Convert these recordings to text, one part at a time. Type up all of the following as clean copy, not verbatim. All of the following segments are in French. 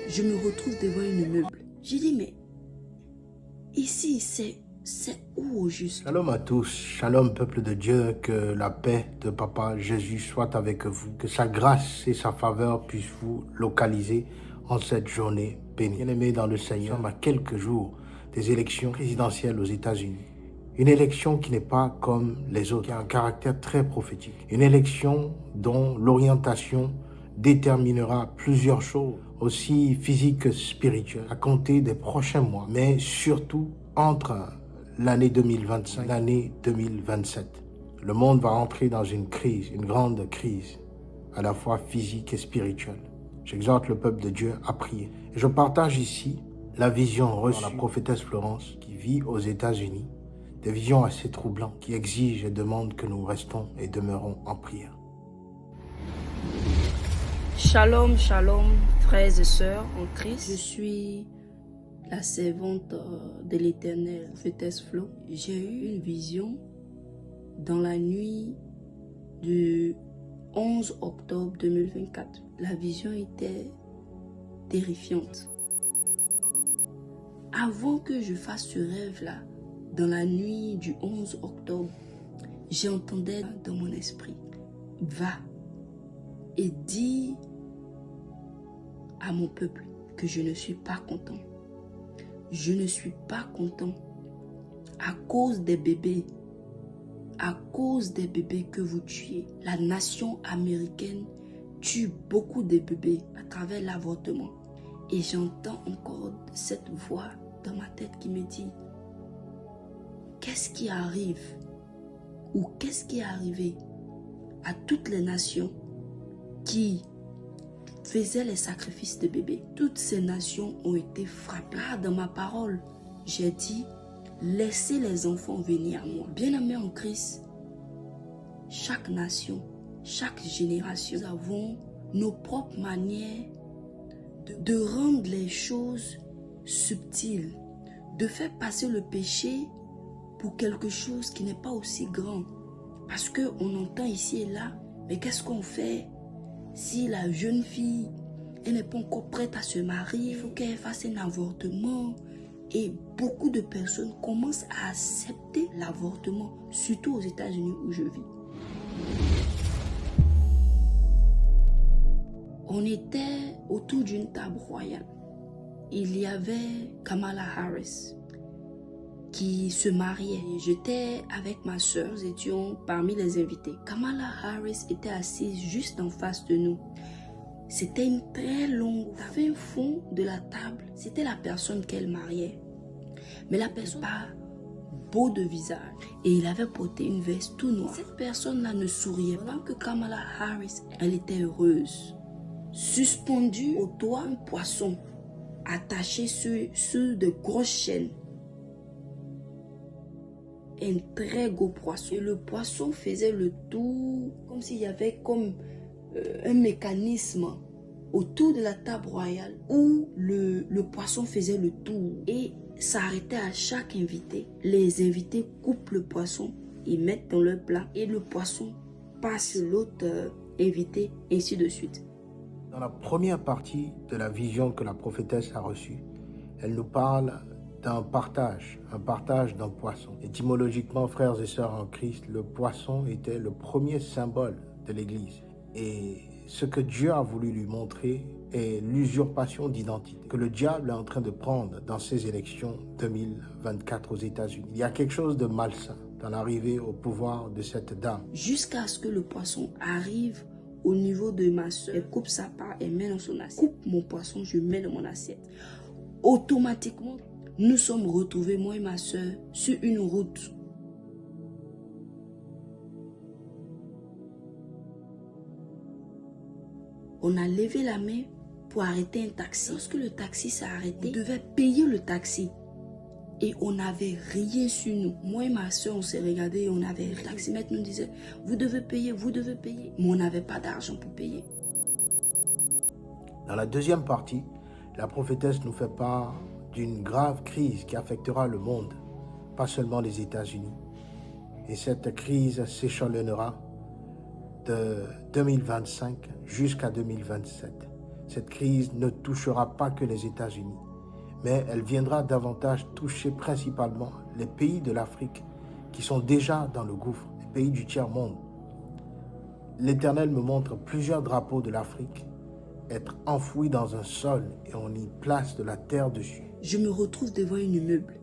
je me retrouve devant une meuble. J'ai dit, mais ici, c'est où au juste? Shalom à tous, shalom peuple de Dieu, que la paix de Papa Jésus soit avec vous, que sa grâce et sa faveur puissent vous localiser en cette journée bénie. Bien-aimés dans le Seigneur, nous sommes à quelques jours des élections présidentielles aux États-Unis. Une élection qui n'est pas comme les autres, qui a un caractère très prophétique. Une élection dont l'orientation déterminera plusieurs choses, aussi physiques que spirituelles, à compter des prochains mois, mais surtout entre l'année 2025 et l'année 2027. Le monde va entrer dans une crise, une grande crise, à la fois physique et spirituelle. J'exhorte le peuple de Dieu à prier. Et je partage ici la vision reçue par la prophétesse Florence qui vit aux États-Unis, des visions assez troublantes qui exigent et demandent que nous restons et demeurons en prière. Shalom, shalom, frères et sœurs en Christ. Je suis la servante de l'Éternel, prophétesse Flo. J'ai eu une vision dans la nuit du 11 octobre 2024. La vision était terrifiante. Avant que je fasse ce rêve-là, dans la nuit du 11 octobre, j'entendais dans mon esprit, va et dis à mon peuple que je ne suis pas content. Je ne suis pas content à cause des bébés. À cause des bébés que vous tuez. La nation américaine tue beaucoup de bébés à travers l'avortement. Et j'entends encore cette voix dans ma tête qui me dit, qu'est-ce qui arrive ou qu'est-ce qui est arrivé à toutes les nations qui faisaient les sacrifices de bébés? Toutes ces nations ont été frappées. Dans ma parole, j'ai dit, laissez les enfants venir à moi. Bien-aimés en Christ, chaque nation, chaque génération, nous avons nos propres manières de rendre les choses subtiles, de faire passer le péché pour quelque chose qui n'est pas aussi grand. Parce qu'on entend ici et là, mais qu'est-ce qu'on fait si la jeune fille, elle n'est pas encore prête à se marier, il faut qu'elle fasse un avortement. Et beaucoup de personnes commencent à accepter l'avortement, surtout aux États-Unis où je vis. On était autour d'une table royale. Il y avait Kamala Harris qui se mariait. J'étais avec ma soeur, nous étions parmi les invités. Kamala Harris était assise juste en face de nous. C'était une très longue. À fin fond de la table, c'était la personne qu'elle mariait. Mais la personne pas beau de visage. Et il avait porté une veste tout noire. Cette personne-là ne souriait pas. Que Kamala Harris, elle était heureuse. Suspendue au toit, un poisson attaché sur de grosses chaînes. Un très gros poisson. Et le poisson faisait le tour, comme s'il y avait comme un mécanisme autour de la table royale où le poisson faisait le tour et s'arrêtait à chaque invité. Les invités coupent le poisson, ils mettent dans leur plat et le poisson passe sur l'autre invité, ainsi de suite. Dans la première partie de la vision que la prophétesse a reçue, elle nous parle d'un partage, un partage d'un poisson. Étymologiquement, frères et sœurs en Christ, le poisson était le premier symbole de l'Église. Et ce que Dieu a voulu lui montrer est l'usurpation d'identité que le diable est en train de prendre dans ces élections 2024 aux États-Unis. Il y a quelque chose de malsain dans l'arrivée au pouvoir de cette dame. Jusqu'à ce que le poisson arrive au niveau de ma soeur, elle coupe sa part et met dans son assiette. Coupe mon poisson, je mets dans mon assiette. Automatiquement, nous sommes retrouvés, moi et ma soeur, sur une route. On a levé la main pour arrêter un taxi. Lorsque le taxi s'est arrêté, on devait payer le taxi. Et on n'avait rien sur nous. Moi et ma soeur, on s'est regardé et on avait rien. Le taximètre nous disait, vous devez payer, vous devez payer. Mais on n'avait pas d'argent pour payer. Dans la deuxième partie, la prophétesse nous fait part d'une grave crise qui affectera le monde, pas seulement les États-Unis. Et cette crise s'échelonnera de 2025 jusqu'à 2027. Cette crise ne touchera pas que les États-Unis, mais elle viendra davantage toucher principalement les pays de l'Afrique qui sont déjà dans le gouffre, les pays du tiers-monde. L'Éternel me montre plusieurs drapeaux de l'Afrique être enfouis dans un sol et on y place de la terre dessus. Je me retrouve devant un immeuble.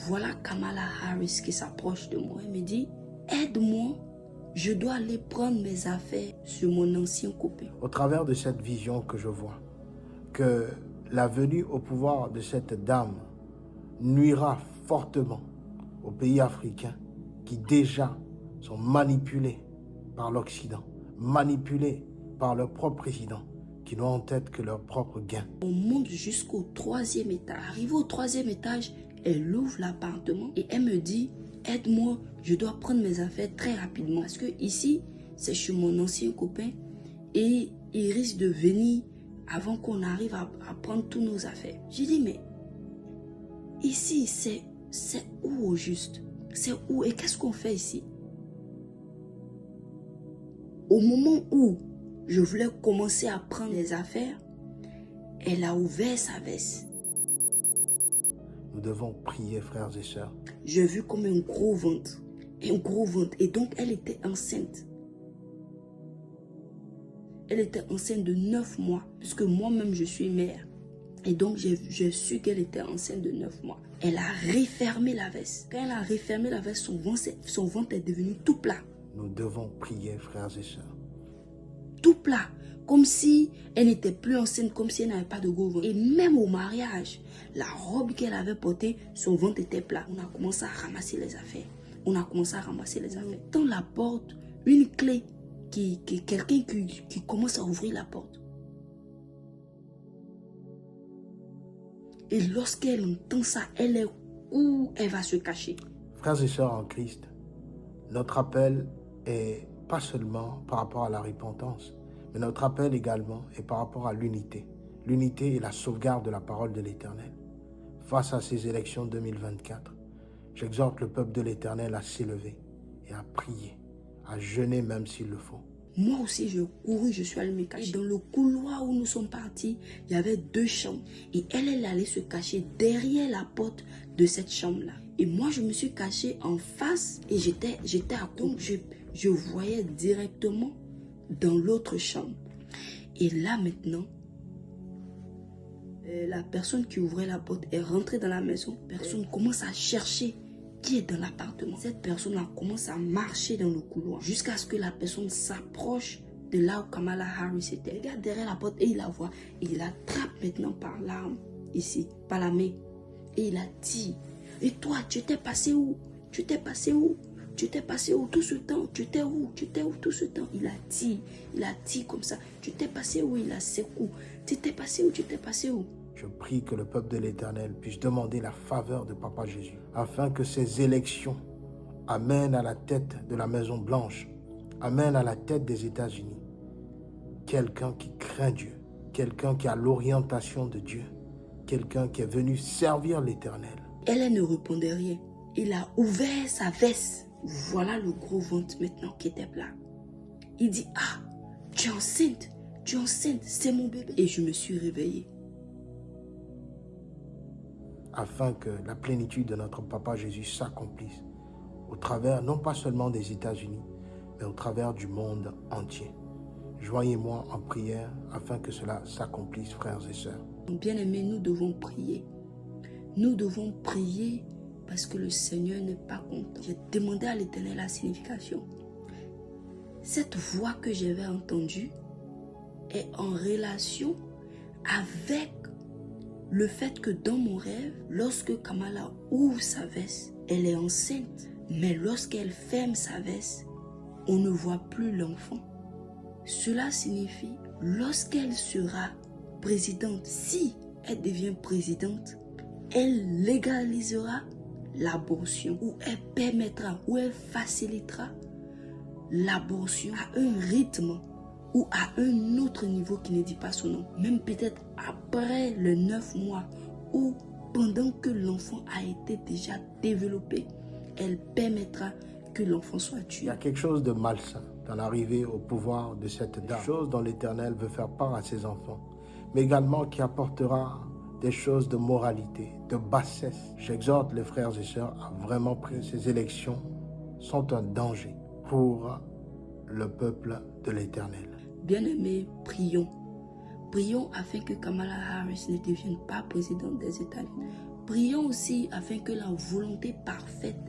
Voilà Kamala Harris qui s'approche de moi et me dit « Aide-moi, je dois aller prendre mes affaires sur mon ancien copain. » Au travers de cette vision que je vois, que la venue au pouvoir de cette dame nuira fortement aux pays africains qui déjà sont manipulés par l'Occident, manipulés par leur propre président, qui n'ont en tête que leur propre gain. On monte jusqu'au 3e étage. Arrivé au 3e étage, elle ouvre l'appartement et elle me dit « Aide-moi, je dois prendre mes affaires très rapidement. » Parce que ici, c'est chez mon ancien copain et il risque de venir avant qu'on arrive à prendre toutes nos affaires. J'ai dit « Mais ici, c'est où au juste? C'est où et qu'est-ce qu'on fait ici ?» Au moment où je voulais commencer à prendre les affaires, elle a ouvert sa veste. Nous devons prier, frères et sœurs. J'ai vu comme un gros ventre. Un gros ventre. Et donc, elle était enceinte. Elle était enceinte de 9 mois. Puisque moi-même, je suis mère. Et donc, j'ai su qu'elle était enceinte de 9 mois. Elle a refermé la veste. Quand elle a refermé la veste, son ventre est devenu tout plat. Nous devons prier, frères et sœurs. Tout plat. Comme si elle n'était plus enceinte, comme si elle n'avait pas de gros ventre. Et même au mariage, la robe qu'elle avait portée, son ventre était plat. On a commencé à ramasser les affaires. Dans la porte, une clé, quelqu'un qui commence à ouvrir la porte. Et lorsqu'elle entend ça, elle est où elle va se cacher. Frères et sœurs en Christ, notre appel est pas seulement par rapport à la repentance, mais notre appel également est par rapport à l'unité. L'unité et la sauvegarde de la parole de l'Éternel. Face à ces élections 2024, j'exhorte le peuple de l'Éternel à s'élever et à prier, à jeûner même s'il le faut. Moi aussi, je courus, je suis allée me cacher. Dans le couloir où nous sommes partis, il y avait 2 chambres. Et elle allait se cacher derrière la porte de cette chambre-là. Et moi, je me suis cachée en face et j'étais à côté. Je voyais directement dans l'autre chambre. Et là, maintenant, la personne qui ouvrait la porte est rentrée dans la maison. La personne commence à chercher qui est dans l'appartement. Cette personne a commencé à marcher dans le couloir jusqu'à ce que la personne s'approche de là où Kamala Harris était. Il regarde derrière la porte et il la voit. Et il l'attrape maintenant par l'arme, ici, par la main. Et il a dit, et toi, tu t'es passé où? Tu t'es passé où? Tu t'es passé où tout ce temps? Tu t'es où? Tu t'es où tout ce temps? Il a dit comme ça. Tu t'es passé où? Il a secoué. Tu t'es passé où? Tu t'es passé où? Je prie que le peuple de l'Éternel puisse demander la faveur de Papa Jésus, afin que ces élections amènent à la tête de la Maison Blanche, amènent à la tête des États-Unis quelqu'un qui craint Dieu, quelqu'un qui a l'orientation de Dieu, quelqu'un qui est venu servir l'Éternel. Elle ne répondait rien. Il a ouvert sa veste. Voilà le gros ventre maintenant qui était plat. Il dit, ah, tu es enceinte, c'est mon bébé. Et je me suis réveillée. Afin que la plénitude de notre Papa Jésus s'accomplisse au travers non pas seulement des États-Unis, mais au travers du monde entier. Joignez-moi en prière afin que cela s'accomplisse, frères et sœurs. Bien-aimés, nous devons prier. Nous devons prier parce que le Seigneur n'est pas content. J'ai demandé à l'Éternel la signification. Cette voix que j'avais entendue est en relation avec le fait que dans mon rêve, lorsque Kamala ouvre sa veste, elle est enceinte. Mais lorsqu'elle ferme sa veste, on ne voit plus l'enfant. Cela signifie, lorsqu'elle sera présidente, si elle devient présidente, elle légalisera l'abortion, ou elle permettra, ou elle facilitera l'abortion à un rythme ou à un autre niveau qui ne dit pas son nom. Même peut-être après les 9 mois ou pendant que l'enfant a été déjà développé, elle permettra que l'enfant soit tué. Il y a quelque chose de malsain dans l'arrivée au pouvoir de cette dame. Des choses dont l'Éternel veut faire part à ses enfants, mais également qui apportera des choses de moralité, de bassesse. J'exhorte les frères et sœurs à vraiment prier. Ces élections sont un danger pour le peuple de l'Éternel. Bien-aimés, prions. Prions afin que Kamala Harris ne devienne pas présidente des États-Unis. Prions aussi afin que la volonté parfaite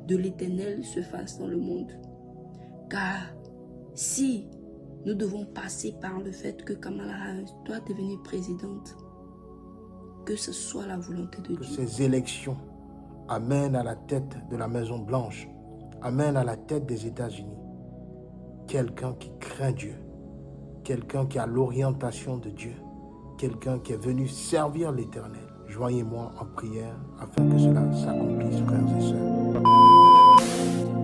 de l'Éternel se fasse dans le monde. Car si nous devons passer par le fait que Kamala Harris doit devenir présidente, que ce soit la volonté de Dieu. Que ces élections amènent à la tête de la Maison Blanche, amènent à la tête des États-Unis quelqu'un qui craint Dieu, quelqu'un qui a l'orientation de Dieu, quelqu'un qui est venu servir l'Éternel. Joignez-moi en prière afin que cela s'accomplisse, frères et sœurs.